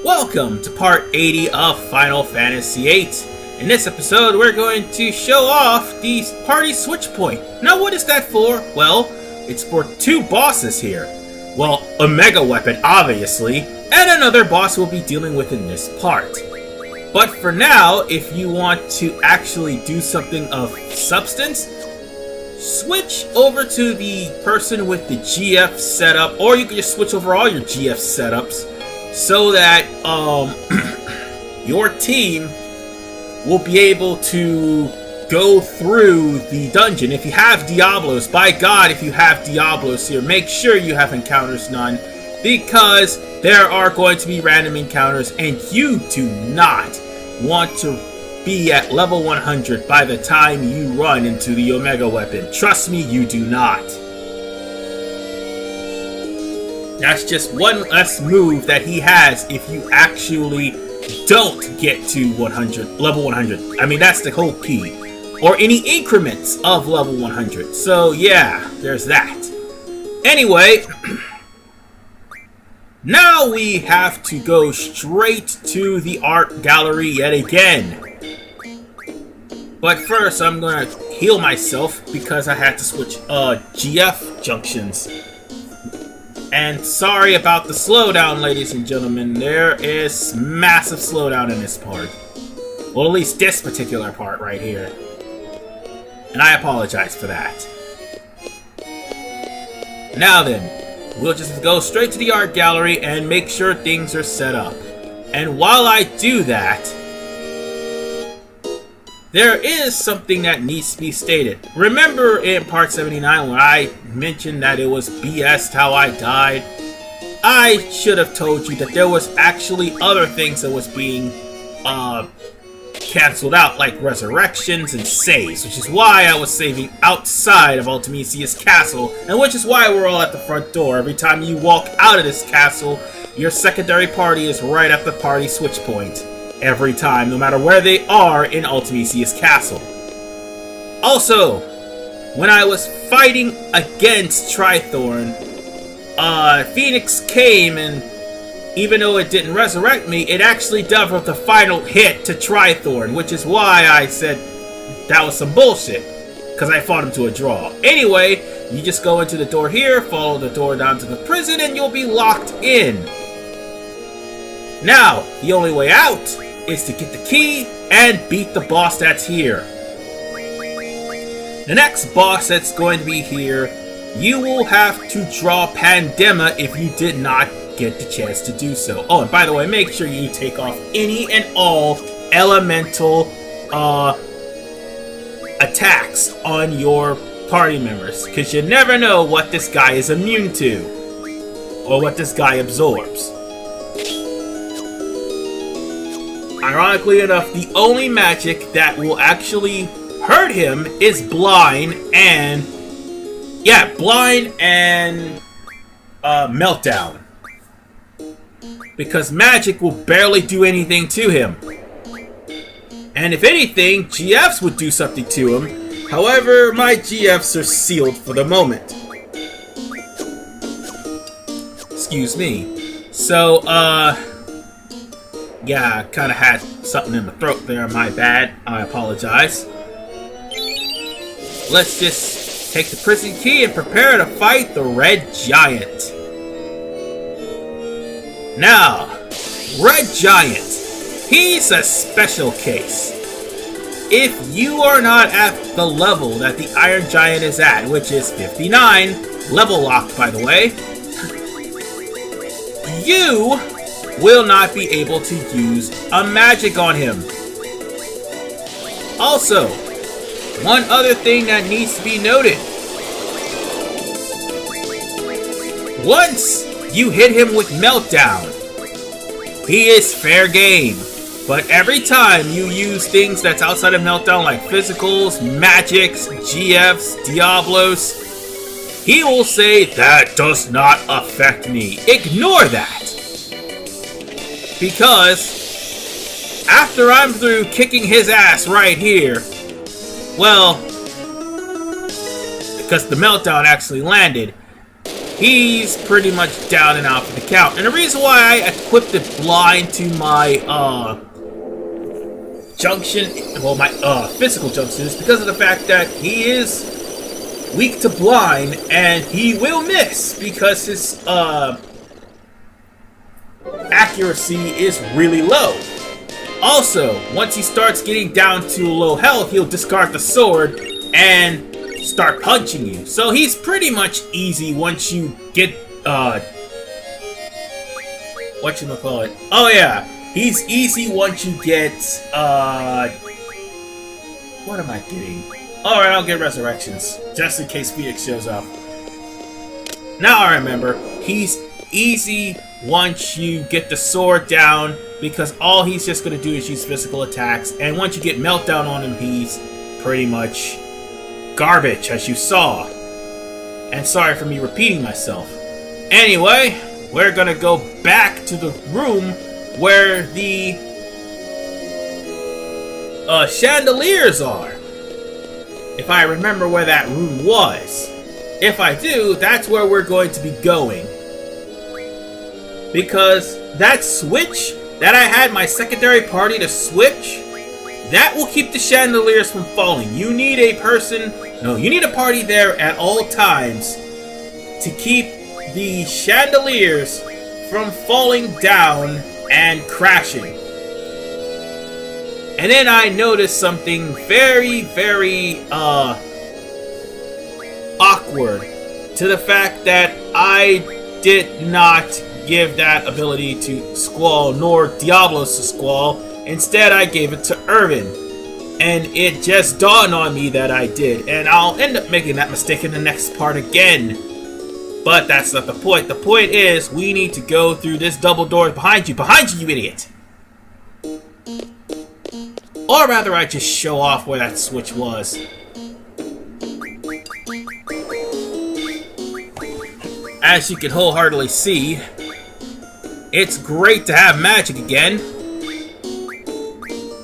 Welcome to part 80 of Final Fantasy VIII. In this episode, we're going to show off the party switch point. Now, what is that for? Well, it's for two bosses here. Well, a mega weapon, obviously, and another boss we'll be dealing with in this part. But for now, if you want to actually do something of substance, switch over to the person with the GF setup, or you can just switch over all your GF setups, so that your team will be able to go through the dungeon. If you have Diablos, by God, if you have Diablos here, make sure you have encounters none, because there are going to be random encounters, and you do not want to be at level 100 by the time you run into the Omega weapon. Trust me, you do not. That's just one less move that he has if you actually don't get to level 100. I mean, that's the whole key. Or any increments of level 100. So yeah, there's that. Anyway, now we have to go straight to the art gallery yet again. But first, I'm gonna heal myself because I had to switch GF junctions. And sorry about the slowdown, ladies and gentlemen. There is massive slowdown in this part. Well, at least this particular part right here. And I apologize for that. Now then, we'll just go straight to the art gallery and make sure things are set up. And while I do that, there is something that needs to be stated. Remember in part 79 when I mentioned that it was BS how I died? I should have told you that there was actually other things that was being cancelled out, like resurrections and saves, which is why I was saving outside of Ulimecia's castle, and which is why we're all at the front door. Every time you walk out of this castle, your secondary party is right at the party switch point. Every time, no matter where they are in Ulimecia's castle. Also, when I was fighting against Trithorn, Phoenix came, and even though it didn't resurrect me, it actually dealt the final hit to Trithorn, which is why I said that was some bullshit, because I fought him to a draw. Anyway, you just go into the door here, follow the door down to the prison, and you'll be locked in. Now, the only way out is to get the key and beat the boss that's here. The next boss that's going to be here, you will have to draw Pandema if you did not get the chance to do so. Oh, and by the way, make sure you take off any and all elemental attacks on your party members, because you never know what this guy is immune to, or what this guy absorbs. Ironically enough, the only magic that will actually hurt him is blind and meltdown. Because magic will barely do anything to him. And if anything, GFs would do something to him. However, my GFs are sealed for the moment. Excuse me. So, yeah, I kind of had something in my throat there, my bad. I apologize. Let's just take the prison key and prepare to fight the Red Giant. Now, Red Giant, he's a special case. If you are not at the level that the Iron Giant is at, which is 59, level locked by the way, you will not be able to use a magic on him. Also, one other thing that needs to be noted. Once you hit him with Meltdown, he is fair game. But every time you use things that's outside of Meltdown, like physicals, magics, GFs, Diablos, he will say, "That does not affect me." Ignore that. Because after I'm through kicking his ass right here, well, because the meltdown actually landed, he's pretty much down and out for the count. And the reason why I equipped the blind to my junction, well, my physical junction, is because of the fact that he is weak to blind and he will miss because his accuracy is really low. Also, once he starts getting down to low health, he'll discard the sword and start punching you. So he's pretty much easy once you get whatchamacallit. Oh yeah, he's easy once you get what am I getting? Alright, I'll get resurrections, just in case Phoenix shows up. Now I remember, he's easy once you get the sword down, because all he's just going to do is use physical attacks, and once you get meltdown on him, he's pretty much garbage, as you saw. And sorry for me repeating myself. Anyway, we're going to go back to the room where the chandeliers are. If I remember where that room was. If I do, that's where we're going to be going. Because that switch that I had my secondary party to switch, that will keep the chandeliers from falling. You need a party there at all times to keep the chandeliers from falling down and crashing. And then I noticed something very, very awkward, to the fact that I did not give that ability to Squall, nor Diablos to Squall. Instead, I gave it to Irvin. And it just dawned on me that I did. And I'll end up making that mistake in the next part again. But that's not the point. The point is, we need to go through this double door behind you. Behind you, you idiot! Or rather, I just show off where that switch was. As you can wholeheartedly see, it's great to have magic again.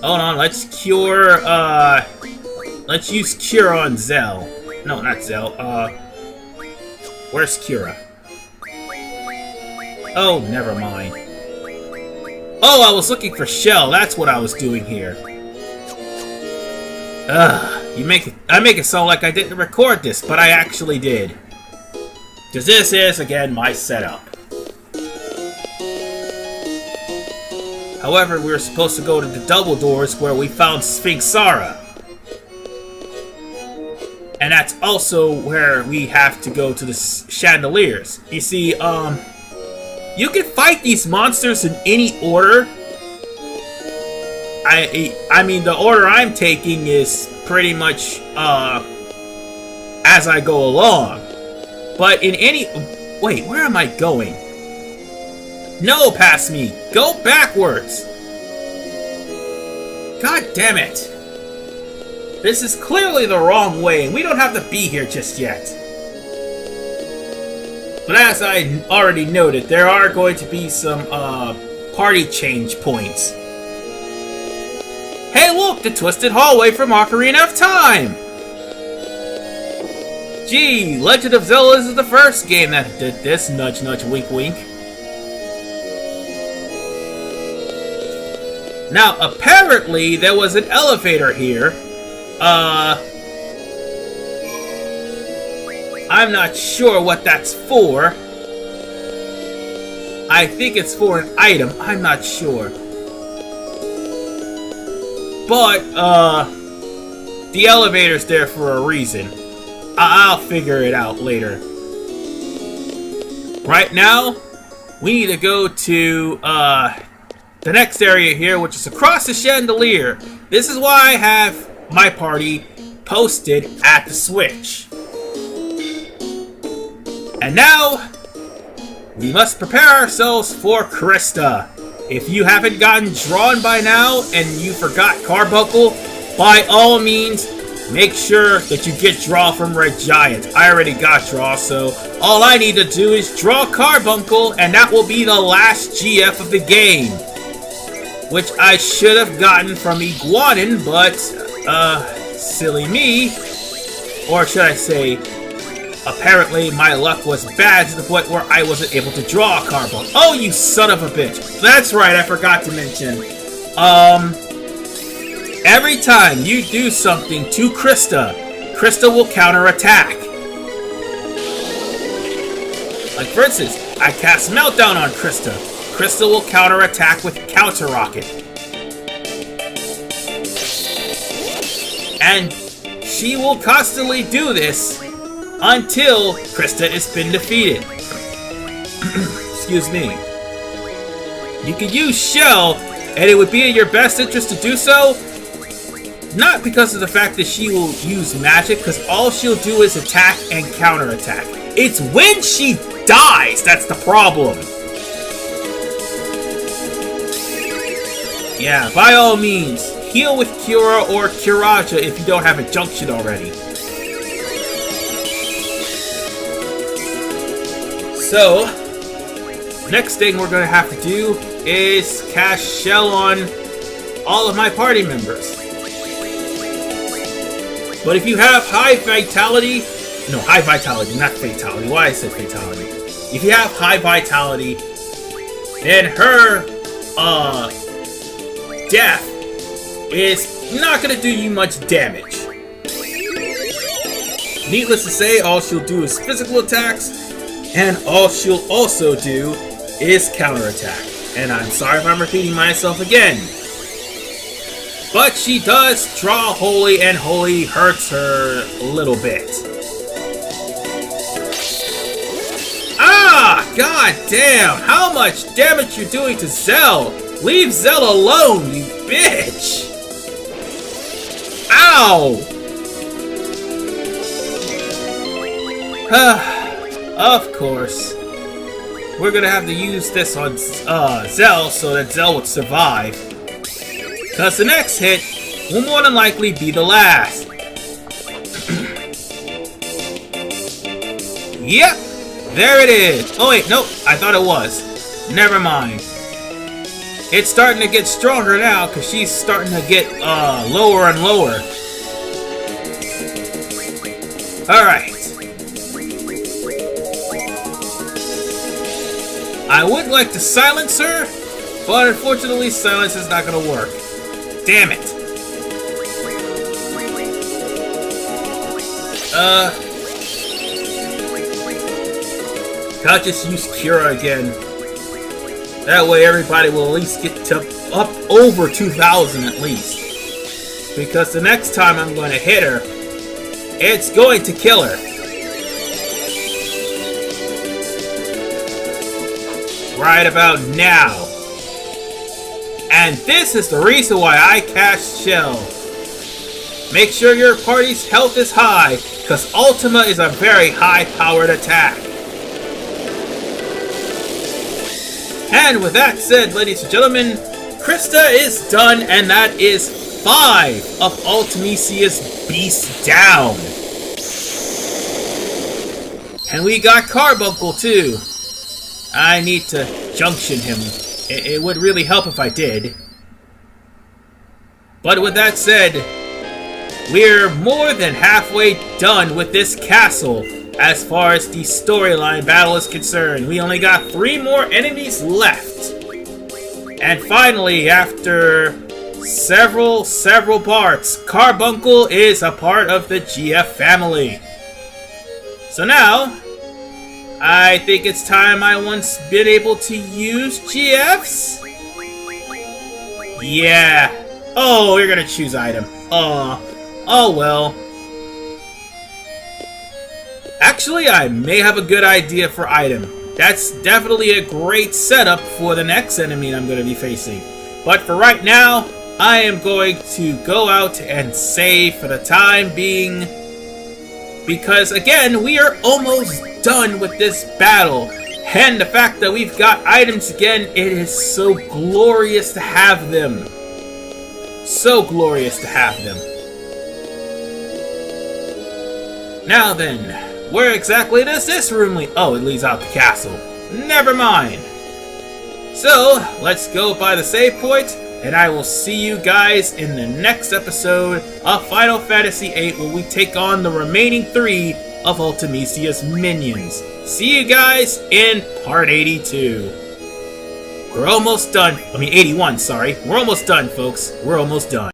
Hold on, let's cure, let's use Cure on Zell. No, not Zell, where's Cura? Oh, never mind. Oh, I was looking for Shell, that's what I was doing here. I make it sound like I didn't record this, but I actually did. Because this is, again, my setup. However, we were supposed to go to the double doors where we found Sphinxara. And that's also where we have to go to the chandeliers. You see, you can fight these monsters in any order. I mean, the order I'm taking is pretty much, as I go along. But in any... Wait, where am I going? No, past me! Go backwards! God damn it! This is clearly the wrong way, and we don't have to be here just yet. But as I already noted, there are going to be some, party change points. Hey look! The Twisted Hallway from Ocarina of Time! Gee, Legend of Zelda is the first game that did this. Nudge, nudge, wink, wink. Now, apparently, there was an elevator here. I'm not sure what that's for. I think it's for an item. I'm not sure. But, the elevator's there for a reason. I'll figure it out later. Right now, we need to go to, the next area here, which is across the chandelier. This is why I have my party posted at the switch. And now, we must prepare ourselves for Krysta. If you haven't gotten drawn by now, and you forgot Carbunkle, by all means, make sure that you get draw from Red Giant. I already got draw, so all I need to do is draw Carbunkle, and that will be the last GF of the game. Which I should have gotten from Iguanin, but, silly me. Or should I say, Apparently, my luck was bad to the point where I wasn't able to draw a Carbuncle. Oh, you son of a bitch. That's right, I forgot to mention. Every time you do something to Krysta, Krysta will counterattack. Like, for instance, I cast Meltdown on Krysta. Krysta will counterattack with Counter Rocket. And she will constantly do this until Krysta has been defeated. Excuse me. You can use Shell, and it would be in your best interest to do so. Not because of the fact that she will use magic, because all she'll do is attack and counterattack. It's when she dies that's the problem. Yeah, by all means, heal with Cura or Curaja if you don't have a junction already. So, next thing we're going to have to do is cast Shell on all of my party members. But if you have high vitality, not fatality, why I said fatality. If you have high vitality, then her death is not going to do you much damage. Needless to say, all she'll do is physical attacks, and all she'll also do is counterattack. And I'm sorry if I'm repeating myself again. But she does draw Holy, and Holy hurts her a little bit. Ah! God damn! How much damage you're doing to Zell! Leave Zell alone, you bitch! Ow! Of course. We're gonna have to use this on Zell so that Zell would survive. Because the next hit will more than likely be the last. Yep! There it is! Oh wait, nope, I thought it was. Never mind. It's starting to get stronger now because she's starting to get lower and lower. Alright. I would like to silence her, but unfortunately silence is not going to work. Damn it. I'll just use Cura again. That way everybody will at least get to up over 2,000 at least. Because the next time I'm going to hit her, it's going to kill her. Right about now. And this is the reason why I cast Shell. Make sure your party's health is high, because Ultima is a very high-powered attack. And with that said, ladies and gentlemen, Krysta is done, and that is 5 of Ulimecia's beasts down. And we got Carbunkle too. I need to junction him. It would really help if I did. But with that said, we're more than halfway done with this castle as far as the storyline battle is concerned. We only got 3 more enemies left. And finally, after several parts, Carbunkle is a part of the GF family. So now, I think it's time I once been able to use GFs? Yeah. Oh, you're gonna choose item. Oh well. Actually, I may have a good idea for item. That's definitely a great setup for the next enemy I'm going to be facing. But for right now, I am going to go out and save for the time being. Because again, we are almost done with this battle. And the fact that we've got items again, it is so glorious to have them. So glorious to have them. Now then, where exactly does this room lead? Oh, it leads out the castle. Never mind. So, let's go by the save point, and I will see you guys in the next episode of Final Fantasy VIII, where we take on the remaining 3 of Ulimecia's minions. See you guys in part 82. We're almost done. 81, sorry. We're almost done, folks. We're almost done.